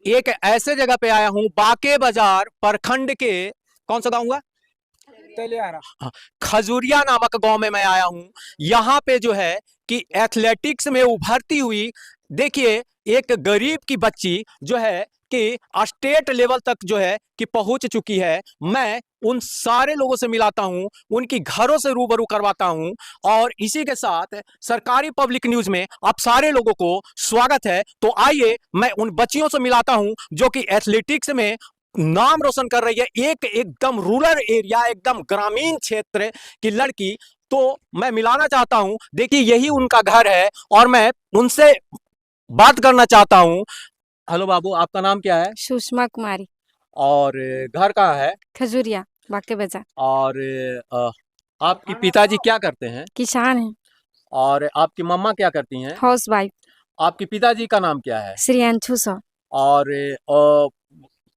एक ऐसे जगह पे आया हूँ, बाके बाजार प्रखंड के कौन सा गाँव हुआ? हाँ, खजुरिया नामक गांव में मैं आया हूँ। यहाँ पे जो है कि एथलेटिक्स में उभरती हुई, देखिए, एक गरीब की बच्ची जो है कि स्टेट लेवल तक जो है कि पहुंच चुकी है। मैं उन सारे लोगों से मिलाता हूं, उनकी घरों से रूबरू करवाता हूं, और इसी के साथ सरकारी पब्लिक न्यूज में आप सारे लोगों को स्वागत है। तो आइए मैं उन बच्चियों से मिलाता हूं जो कि एथलेटिक्स में नाम रोशन कर रही है। एक एकदम रूरल एरिया, एकदम ग्रामीण क्षेत्र की लड़की। तो मैं मिलाना चाहता हूं, देखिए यही उनका घर है और मैं उनसे बात करना चाहता हूं। हेलो बाबू, आपका नाम क्या है? सुषमा कुमारी। और घर कहाँ है? खजूरिया, बाके बाजार। और आपके पिताजी क्या करते हैं? किसान है। और आपकी मम्मा क्या करती हैं? House wife. आपके पिताजी का नाम क्या है? श्रेयांशु सौ। और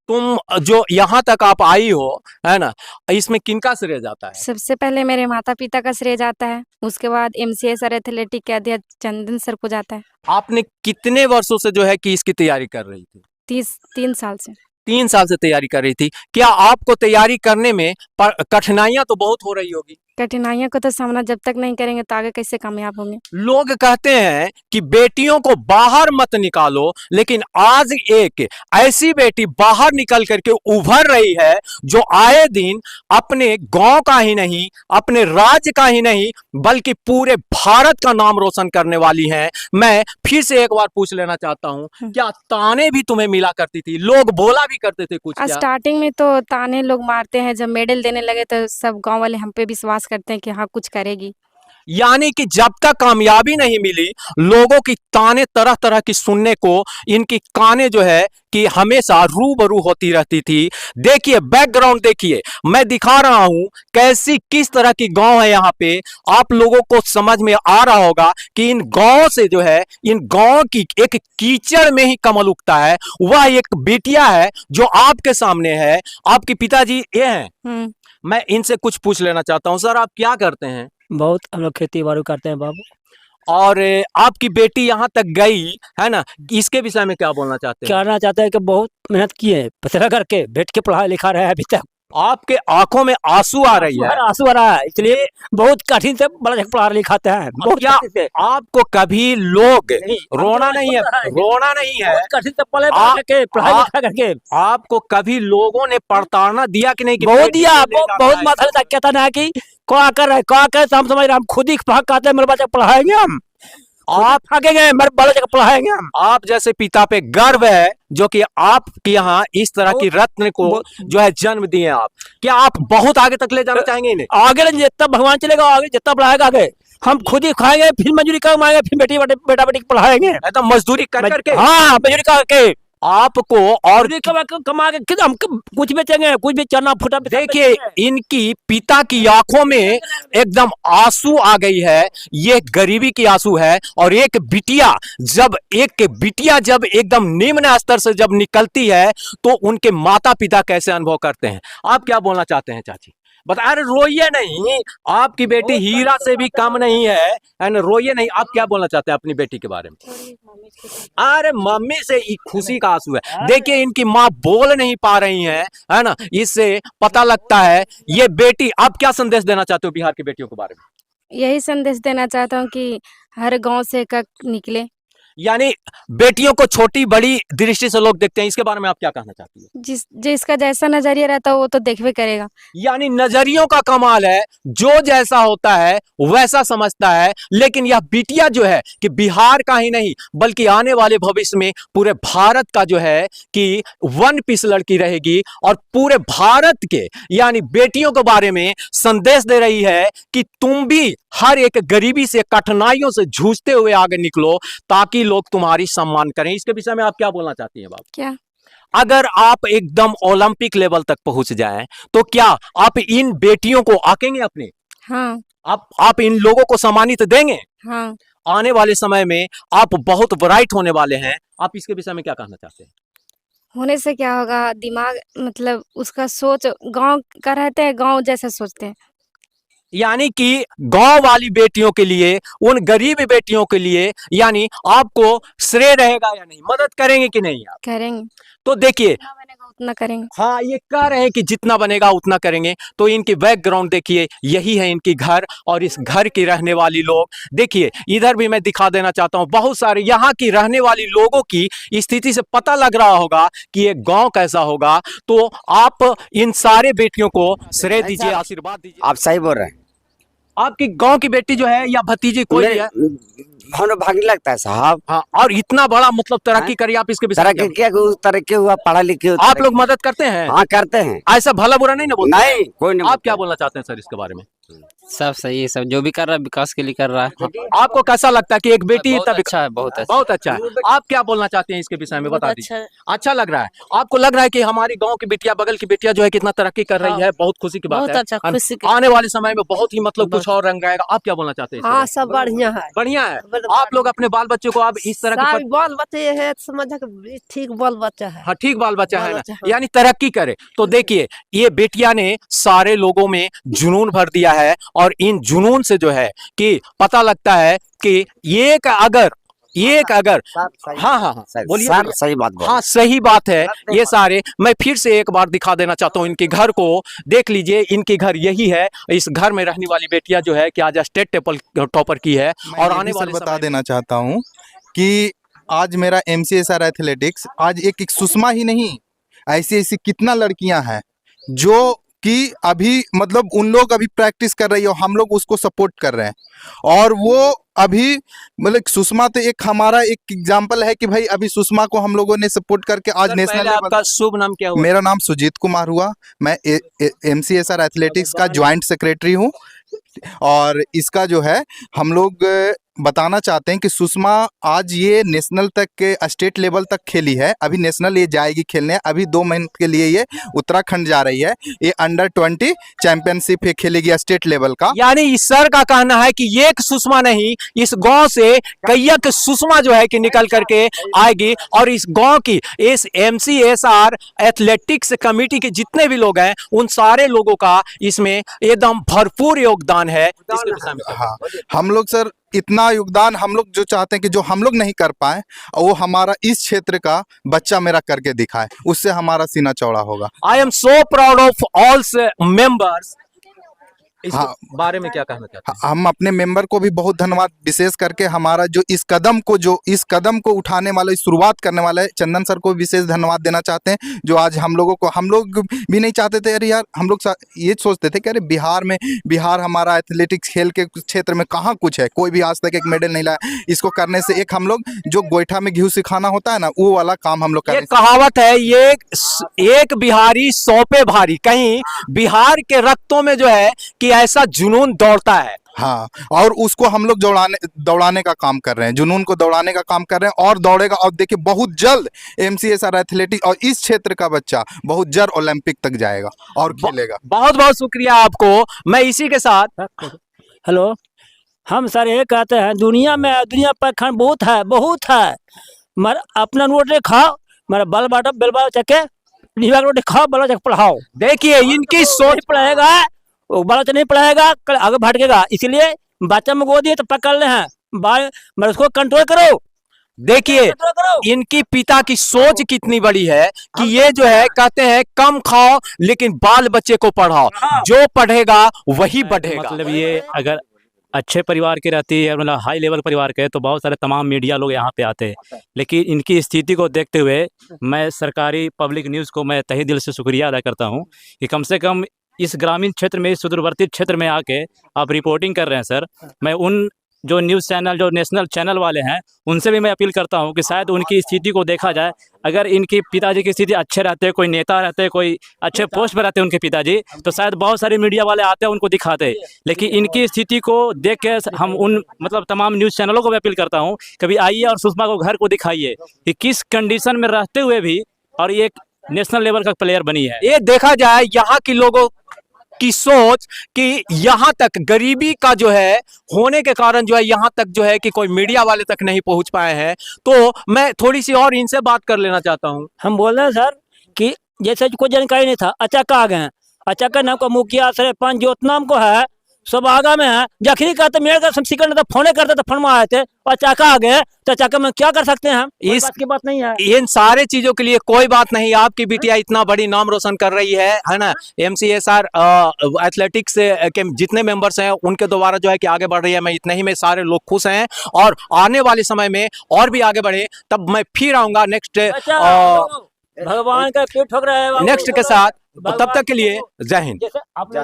तुम जो यहाँ तक आप आई हो, है ना, इसमें किनका श्रेय जाता है? सबसे पहले मेरे माता पिता का श्रेय जाता है, उसके बाद एमसीए सर एथलेटिक के अध्यक्ष चंदन सर को जाता है। आपने कितने वर्षों से जो है कि इसकी तैयारी कर रही थी? 3 साल से। 3 साल से तैयारी कर रही थी। क्या आपको तैयारी करने में कठिनाइयां तो बहुत हो रही होगी? कठिनाइयों का तो सामना जब तक नहीं करेंगे तो आगे कैसे कामयाब होंगे। लोग कहते हैं कि बेटियों को बाहर मत निकालो, लेकिन आज एक ऐसी बेटी बाहर निकल करके उभर रही है जो आए दिन अपने गांव का ही नहीं, अपने राज्य का ही नहीं, बल्कि पूरे भारत का नाम रोशन करने वाली है। मैं फिर से एक बार पूछ लेना चाहता हूं, क्या ताने भी तुम्हें मिला करती थी? लोग बोला भी करते थे कुछ? क्या स्टार्टिंग में तो ताने लोग मारते हैं, जब मेडल देने लगे तो सब गांव वाले हम पे विश्वास करते हैं कि हाँ कुछ करेगी। यानी कि जब तक कामयाबी नहीं मिली, लोगों की ताने तरह तरह की सुनने को इनकी काने जो है कि हमेशा रूबरू होती रहती थी। देखिए बैकग्राउंड, देखिए मैं दिखा रहा हूं कैसी किस तरह की गांव है यहाँ पे। आप लोगों को समझ में आ रहा होगा कि इन गांव से जो है, इन गांव की एक कीचड़ में ही कमल उगता है। वह एक बिटिया है जो आपके सामने है। आपके पिताजी ये हैं। मैं इनसे कुछ पूछ लेना चाहता हूँ। सर, आप क्या करते हैं? बहुत हम लोग खेती बाड़ी करते हैं बाबू। और आपकी बेटी यहाँ तक गई है ना, इसके विषय में क्या बोलना चाहते हैं? कहना चाहता है कि बहुत मेहनत की है, पतला करके बैठ के पढ़ा लिखा रहा है अभी तक। आपके आंखों में आंसू आ रही है। आंसू आ रहा है, इसलिए बहुत कठिन से बड़ा पढ़ा लिखाते हैं। बहुत क्या कठिन से। आपको कभी लोग रोना नहीं है? बहुत रोना नहीं है। कठिन से पढ़ाई लिखा करके आपको कभी लोगों ने प्रताड़ना दिया कि नहीं? कि बहुत दिया, बहुत माथा तक कहता ना कि क्या कर रहे, क्या कर, हम समझ रहे, हम खुद ही भाग आते हैं, मेरे बच्चे पढ़ाएंगे, हम आप भागेंगे, मेरे बच्चे पढ़ाएंगे हम। आप जैसे पिता पे गर्व है जो कि आपके यहाँ इस तरह की रत्न को जो है जन्म दिए आप। क्या आप बहुत आगे तक ले जाना चाहेंगे इन्हें? आगे जितना भगवान चलेगा, आगे जितना बढ़ाएगा आगे हम खुद ही खाएंगे, फिर मजदूरी कमाएंगे, फिर बेटा बेटी पढ़ाएंगे, एकदम मजदूरी कर करके। हाँ मजदूरी करके आपको और कमा के हम कुछ बेचेंगे, कुछ भी चना फूटा। देखिए इनकी पिता की आंखों में एकदम आंसू आ गई है। ये गरीबी की आंसू है। और एक बिटिया जब एकदम निम्न स्तर से जब निकलती है तो उनके माता पिता कैसे अनुभव करते हैं? आप क्या बोलना चाहते हैं चाची? बता। अरे रोइए नहीं, आपकी बेटी हीरा से भी कम नहीं है ना, रोइए नहीं। आप क्या बोलना चाहते हैं अपनी बेटी के बारे में? अरे मम्मी से खुशी का आंसू है। देखिए इनकी माँ बोल नहीं पा रही है ना, इससे पता लगता है ये बेटी। आप क्या संदेश देना चाहते हो बिहार की बेटियों के बारे में? यही संदेश देना चाहता हूँ कि हर गांव से एक निकले। यानी बेटियों को छोटी बड़ी दृष्टि से लोग देखते हैं, इसके बारे में आप क्या कहना चाहती है? जिसका जैसा नजरिया रहता है वो तो देखबे करेगा। यानी नजरियों का कमाल है, जो जैसा होता है वैसा समझता है। लेकिन यह बिटिया जो है कि बिहार का ही नहीं बल्कि आने वाले भविष्य में पूरे भारत का जो है कि वन पीस लड़की रहेगी, और पूरे भारत के यानी बेटियों के बारे में संदेश दे रही है कि तुम भी हर एक गरीबी से, कठिनाइयों से जूझते हुए आगे निकलो ताकि लोग तुम्हारी सम्मान करें। इसके विषय में आप क्या बोलना चाहती हैं बाबू? क्या अगर आप एकदम ओलंपिक लेवल तक पहुंच जाएं तो क्या आप इन बेटियों को आकेंगे अपने? हाँ। आप इन लोगों को सम्मानित देंगे? हाँ। आने वाले समय में आप बहुत ब्राइट होने वाले हैं। आप इसके विषय में क्या कहना चाहते हैं? होने से क्या होगा, दिमाग मतलब उसका सोच गांव का रहते हैं, गांव जैसा सोचते हैं। यानी कि गांव वाली बेटियों के लिए, उन गरीब बेटियों के लिए, यानी आपको श्रेय रहेगा या नहीं, मदद करेंगे कि नहीं आप? करेंगे, तो देखिए, जितना बनेगा उतना करेंगे। हाँ, ये कह रहे हैं कि जितना बनेगा उतना करेंगे। तो इनकी बैकग्राउंड देखिए, यही है इनकी घर, और इस घर की रहने वाली लोग देखिए, इधर भी मैं दिखा देना चाहता हूँ, बहुत सारे यहाँ की रहने वाली लोगों की स्थिति से पता लग रहा होगा कि ये गांव कैसा होगा। तो आप इन सारे बेटियों को श्रेय दीजिए, आशीर्वाद दीजिए। आप सही बोल रहे हैं। आपकी गांव की बेटी जो है या भतीजी कोई भी है? भावना भागने लगता है साहब। हाँ, और इतना बड़ा मतलब तरक्की करी, आप इसके विषय में तरक्की क्या? किया, तरक्की हुआ, पढ़ा लिखे आप लोग मदद करते हैं? हाँ करते हैं। ऐसा भला बुरा नहीं ना बोलते? नहीं, कोई नहीं। आप क्या बोलना चाहते हैं सर इसके बारे में? सब सही है, सब जो भी कर रहा है विकास के लिए कर रहा है। आपको कैसा लगता है कि एक बेटी बहुत इतना अच्छा है, बहुत अच्छा। बहुत अच्छा है। आप क्या बोलना चाहते हैं इसके विषय में, बता दीजिए। अच्छा लग रहा है आपको? लग रहा है कि हमारी गांव की बिटिया, बगल की बिटिया जो है कितना तरक्की कर रही है, बहुत खुशी की बात बहुत है। अच्छा, खुशी की। आने वाले समय में बहुत ही मतलब कुछ और रंग आएगा। आप क्या बोलना चाहते हैं? हाँ, सब बढ़िया है। बढ़िया है। आप लोग अपने बाल बच्चों को अब इस तरह की बाल बच्चे है, समझ ठीक बाल बच्चा है। हाँ, ठीक बाल बच्चा है ना, बच्चा, हाँ। यानी तरक्की करे। तो देखिए, ये बेटिया ने सारे लोगों में जुनून भर दिया है, और इन जुनून से जो है कि पता लगता है कि एक अगर हाँ हाँ हाँ बोलिए सर सही बात बोल। हाँ, सही बात है। ये सारे मैं फिर से एक बार दिखा देना चाहता हूँ इनके घर को। देख लीजिए, इनके घर यही है। इस घर में रहने वाली बेटियां जो है कि आज स्टेट टॉपर की है, और आने वाले बता देना चाहता हूँ कि आज मेरा MCSR एथलेटिक्स, आज एक सुषमा ही नहीं, ऐसी ऐसी कितना लड़कियां हैं जो कि अभी मतलब उन लोग अभी प्रैक्टिस कर रही है, और हम लोग उसको सपोर्ट कर रहे हैं। और वो अभी मतलब सुषमा तो एक हमारा एक एग्जांपल है कि भाई अभी सुषमा को हम लोगों ने सपोर्ट करके आज नेशनल लेवल। आपका शुभ नाम क्या हुआ? मेरा नाम सुजीत कुमार हुआ। मैं MCSR एथलेटिक्स का ज्वाइंट सेक्रेटरी हूँ। और इसका जो है हम लोग बताना चाहते हैं कि सुषमा आज ये नेशनल तक के स्टेट लेवल तक खेली है, अभी नेशनल ये जाएगी खेलने। अभी 2 महीने के लिए ये उत्तराखंड जा रही है। ये अंडर-20 चैंपियनशिप ये खेलेगी स्टेट लेवल का। यानी इस सर का कहना है कि ये एक सुषमा नहीं, इस गांव से कई एक सुषमा जो है कि निकल करके आएगी, और इस गांव की इस MCSR एथलेटिक्स कमेटी के जितने भी लोग हैं, उन सारे लोगों का इसमें एकदम भरपूर योगदान है। हाँ, हम लोग सर इतना योगदान हम लोग जो चाहते हैं कि जो हम लोग नहीं कर पाए, वो हमारा इस क्षेत्र का बच्चा मेरा करके दिखाए, उससे हमारा सीना चौड़ा होगा। I am so proud of all members. इस हाँ, बारे में क्या कहना चाहते हैं? हम अपने मेंबर को भी बहुत धन्यवाद, विशेष करके हमारा जो इस कदम को उठाने वाला, शुरुआत करने वाला है, चंदन सर को विशेष धन्यवाद देना चाहते हैं। जो आज हम लोग भी नहीं चाहते थे, अरे यार हम लोग ये सोचते थे कि अरे बिहार हमारा एथलेटिक्स खेल के क्षेत्र में कहाँ कुछ है, कोई भी आज तक एक मेडल नहीं लाया। इसको करने से एक हम लोग जो गोईठा में घी सिखाना होता है ना, वो वाला काम हम लोग कर रहे हैं। कहावत है, ये एक बिहारी 100 पे भारी। कहीं बिहार के रक्तों में जो है कि ऐसा जुनून दौड़ता है। हाँ, और उसको हम लोग दौड़ाने का काम कर रहे हैं, जुनून को दौड़ाने का काम कर रहे हैं, और दौड़ेगा। और देखिए, बहुत जल्द MCSR एथलेटिक्स और इस क्षेत्र का बच्चा बहुत जल्द ओलंपिक तक जाएगा और खेलेगा। बहुत बहुत शुक्रिया आपको। मैं इसी के साथ हेलो, हम सर ये कहते हैं, दुनिया पर खान बहुत है। मर अपना रोटी खाओ, मेरा बाल बाटो बेलबा चके रोटी खाओ, बाल चक पढ़ाओ। देखिए, इनकी सोच पढ़ाएगा, वो बाल नहीं पढ़ाएगा, कल आगे भटकेगा। इसलिए बच्चा में गोदी है तो पकड़ ले हैं, मैं उसको कंट्रोल करो। देखिए, इनकी पिता की सोच कितनी बड़ी है कि ये जो है कहते हैं कम खाओ लेकिन बाल बच्चे को पढ़ाओ, जो पढ़ेगा वही बढ़ेगा। मतलब ये अगर अच्छे परिवार के रहती है, मतलब हाई लेवल परिवार के, तो बहुत सारे तमाम मीडिया लोग यहाँ पे आते हैं। लेकिन इनकी स्थिति को देखते हुए मैं सरकारी पब्लिक न्यूज़ को मैं तहे दिल से शुक्रिया अदा करता हूँ कि कम से कम इस ग्रामीण क्षेत्र में, इस सुदूरवर्ती क्षेत्र में आके आप रिपोर्टिंग कर रहे हैं सर। मैं उन जो न्यूज़ चैनल, जो नेशनल चैनल वाले हैं, उनसे भी मैं अपील करता हूं कि शायद उनकी स्थिति को देखा जाए। अगर इनकी पिताजी की स्थिति अच्छे रहते, कोई नेता रहते, कोई अच्छे पोस्ट पर रहते उनके पिताजी, तो शायद बहुत सारे मीडिया वाले आते हैं उनको दिखाते। लेकिन इनकी स्थिति को देख के हम उन मतलब तमाम न्यूज़ चैनलों को भी अपील करता हूँ, कभी आइए और सुषमा को घर को दिखाइए कि किस कंडीशन में रहते हुए भी और ये नेशनल लेवल का प्लेयर बनी है। ये देखा जाए यहाँ के लोगों की सोच कि यहाँ तक गरीबी का जो है होने के कारण जो है यहाँ तक जो है कि कोई मीडिया वाले तक नहीं पहुँच पाए हैं। तो मैं थोड़ी सी और इनसे बात कर लेना चाहता हूँ। हम बोल रहे हैं सर कि जैसे कोई जानकारी नहीं था, अचानक आ गए। अचानक नाम का मुखिया सरपंच जो नाम को है, सब आगा में है। जखनी कहते मेरे का सिकंड तो फोने करते तो फोन में आए थे और चाका आ गए तो चाका में क्या कर सकते हैं हम? इस बात की बात नहीं है। इन सारे चीजों के लिए कोई बात नहीं, आपकी बिटिया इतना बड़ी नाम रोशन कर रही है ना। MCSR एथलेटिक्स के जितने मेंबर्स हैं उनके द्वारा जो है कि आगे बढ़ रही है, मैं इतने ही में सारे लोग खुश हैं और आने वाले समय में और भी आगे बढ़े, तब मैं फिर आऊंगा नेक्स्ट भगवान का पेट ठोक रहा है नेक्स्ट के साथ। तब तक के लिए जय हिंद। जैसे आप लोग